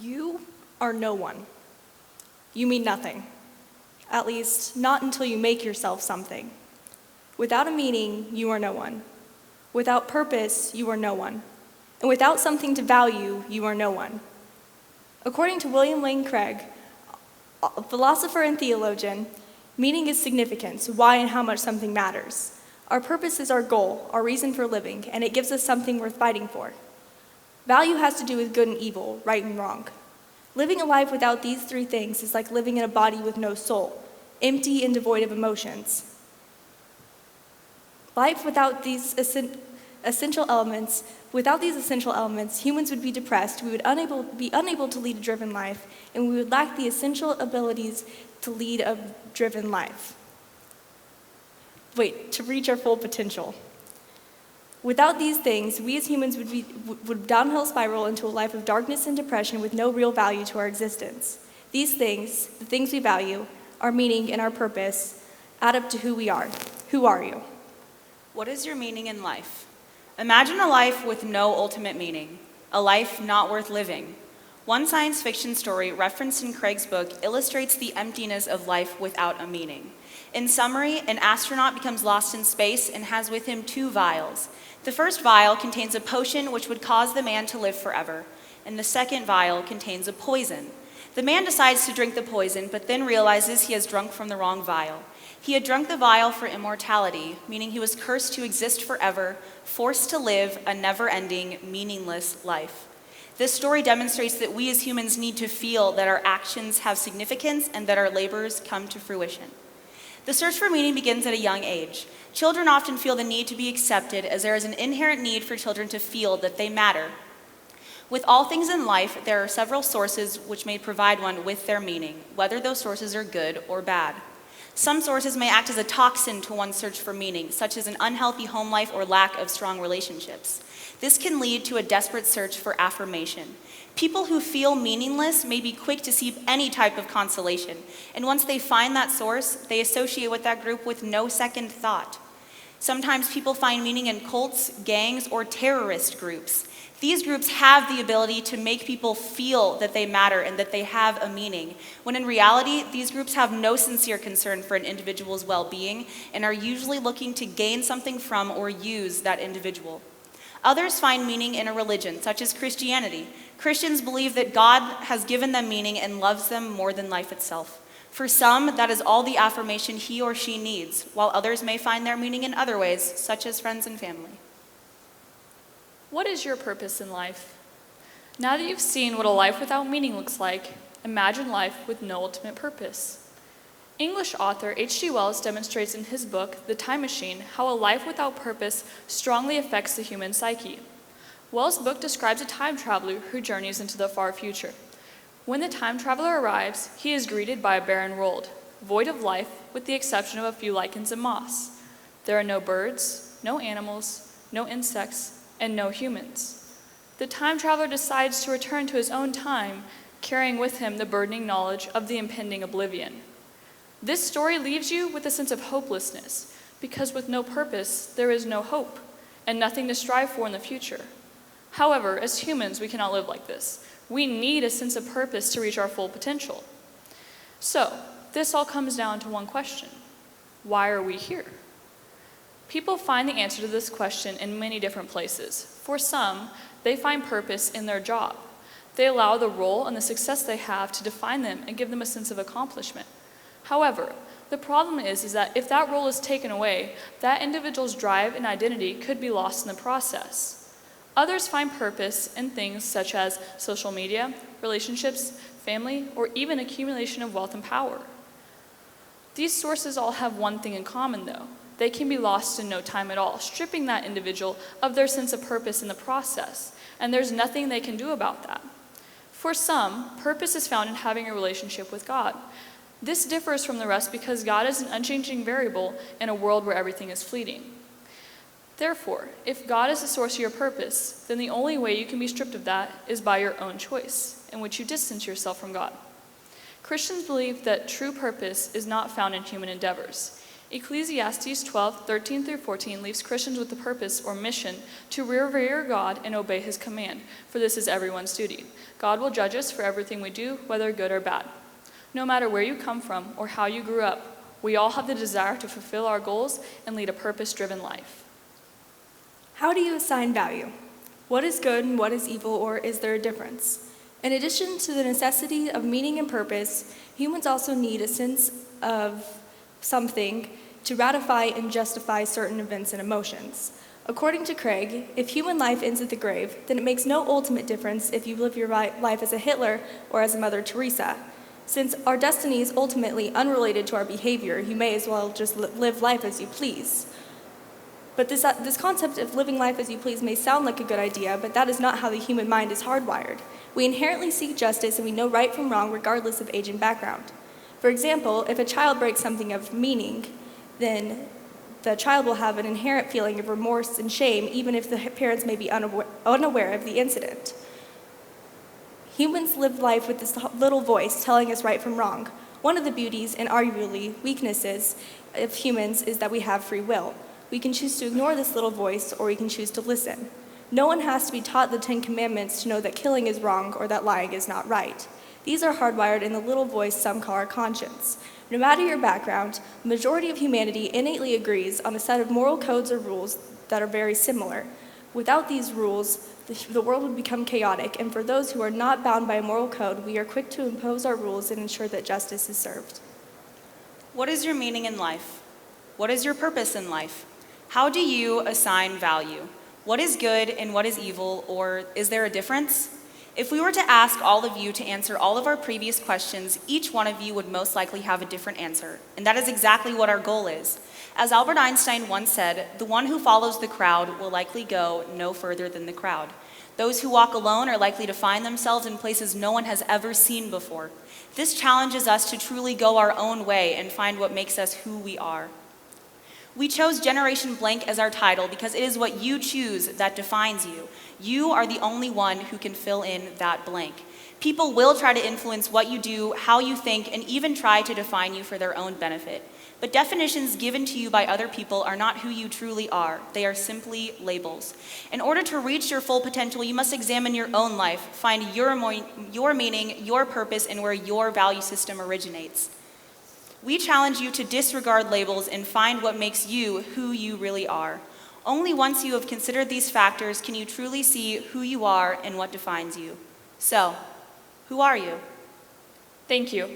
You are no one. You mean nothing. At least, not until you make yourself something. Without a meaning, you are no one. Without purpose, you are no one. And without something to value, you are no one. According to William Lane Craig, a philosopher and theologian, meaning is significance, why and how much something matters. Our purpose is our goal, our reason for living, and it gives us something worth fighting for. Value has to do with good and evil, right and wrong. Living a life without these three things is like living in a body with no soul, empty and devoid of emotions. Life without these essential elements, humans would be depressed, we would be unable to lead a driven life, and we would lack the essential abilities to lead a driven life. To reach our full potential. Without these things, we as humans would downhill spiral into a life of darkness and depression with no real value to our existence. These things, the things we value, our meaning and our purpose, add up to who we are. Who are you? What is your meaning in life? Imagine a life with no ultimate meaning, a life not worth living. One science fiction story referenced in Craig's book illustrates the emptiness of life without a meaning. In summary, an astronaut becomes lost in space and has with him 2 vials. The first vial contains a potion which would cause the man to live forever, and the second vial contains a poison. The man decides to drink the poison, but then realizes he has drunk from the wrong vial. He had drunk the vial for immortality, meaning he was cursed to exist forever, forced to live a never-ending, meaningless life. This story demonstrates that we as humans need to feel that our actions have significance and that our labors come to fruition. The search for meaning begins at a young age. Children often feel the need to be accepted, as there is an inherent need for children to feel that they matter. With all things in life, there are several sources which may provide one with their meaning, whether those sources are good or bad. Some sources may act as a toxin to one's search for meaning, such as an unhealthy home life or lack of strong relationships. This can lead to a desperate search for affirmation. People who feel meaningless may be quick to seek any type of consolation, and once they find that source, they associate with that group with no second thought. Sometimes people find meaning in cults, gangs, or terrorist groups. These groups have the ability to make people feel that they matter and that they have a meaning, when in reality, these groups have no sincere concern for an individual's well-being and are usually looking to gain something from or use that individual. Others find meaning in a religion, such as Christianity. Christians believe that God has given them meaning and loves them more than life itself. For some, that is all the affirmation he or she needs, while others may find their meaning in other ways, such as friends and family. What is your purpose in life? Now that you've seen what a life without meaning looks like, imagine life with no ultimate purpose. English author H.G. Wells demonstrates in his book, The Time Machine, how a life without purpose strongly affects the human psyche. Wells' book describes a time traveler who journeys into the far future. When the time traveler arrives, he is greeted by a barren world, void of life with the exception of a few lichens and moss. There are no birds, no animals, no insects, and no humans. The time traveler decides to return to his own time, carrying with him the burdening knowledge of the impending oblivion. This story leaves you with a sense of hopelessness, because with no purpose, there is no hope, and nothing to strive for in the future. However, as humans, we cannot live like this. We need a sense of purpose to reach our full potential. So, this all comes down to one question. Why are we here? People find the answer to this question in many different places. For some, they find purpose in their job. They allow the role and the success they have to define them and give them a sense of accomplishment. However, the problem is that if that role is taken away, that individual's drive and identity could be lost in the process. Others find purpose in things such as social media, relationships, family, or even accumulation of wealth and power. These sources all have one thing in common, though. They can be lost in no time at all, stripping that individual of their sense of purpose in the process, and there's nothing they can do about that. For some, purpose is found in having a relationship with God. This differs from the rest because God is an unchanging variable in a world where everything is fleeting. Therefore, if God is the source of your purpose, then the only way you can be stripped of that is by your own choice, in which you distance yourself from God. Christians believe that true purpose is not found in human endeavors. Ecclesiastes 12:13-14 leaves Christians with the purpose or mission to revere God and obey his command, for this is everyone's duty. God will judge us for everything we do, whether good or bad. No matter where you come from or how you grew up, we all have the desire to fulfill our goals and lead a purpose-driven life. How do you assign value? What is good and what is evil, or is there a difference? In addition to the necessity of meaning and purpose, humans also need a sense of something to ratify and justify certain events and emotions. According to Craig, if human life ends at the grave, then it makes no ultimate difference if you live your life as a Hitler or as a Mother Teresa. Since our destiny is ultimately unrelated to our behavior, you may as well just live life as you please. But this concept of living life as you please may sound like a good idea, but that is not how the human mind is hardwired. We inherently seek justice and we know right from wrong regardless of age and background. For example, if a child breaks something of meaning, then the child will have an inherent feeling of remorse and shame even if the parents may be unaware of the incident. Humans live life with this little voice telling us right from wrong. One of the beauties and arguably weaknesses of humans is that we have free will. We can choose to ignore this little voice or we can choose to listen. No one has to be taught the 10 Commandments to know that killing is wrong or that lying is not right. These are hardwired in the little voice some call our conscience. No matter your background, the majority of humanity innately agrees on a set of moral codes or rules that are very similar. Without these rules, the world would become chaotic, and for those who are not bound by a moral code, we are quick to impose our rules and ensure that justice is served. What is your meaning in life? What is your purpose in life? How do you assign value? What is good and what is evil, or is there a difference? If we were to ask all of you to answer all of our previous questions, each one of you would most likely have a different answer, and that is exactly what our goal is. As Albert Einstein once said, the one who follows the crowd will likely go no further than the crowd. Those who walk alone are likely to find themselves in places no one has ever seen before. This challenges us to truly go our own way and find what makes us who we are. We chose Generation Blank as our title because it is what you choose that defines you. You are the only one who can fill in that blank. People will try to influence what you do, how you think, and even try to define you for their own benefit. But definitions given to you by other people are not who you truly are. They are simply labels. In order to reach your full potential, you must examine your own life, find your meaning, your purpose, and where your value system originates. We challenge you to disregard labels and find what makes you who you really are. Only once you have considered these factors can you truly see who you are and what defines you. So, who are you? Thank you.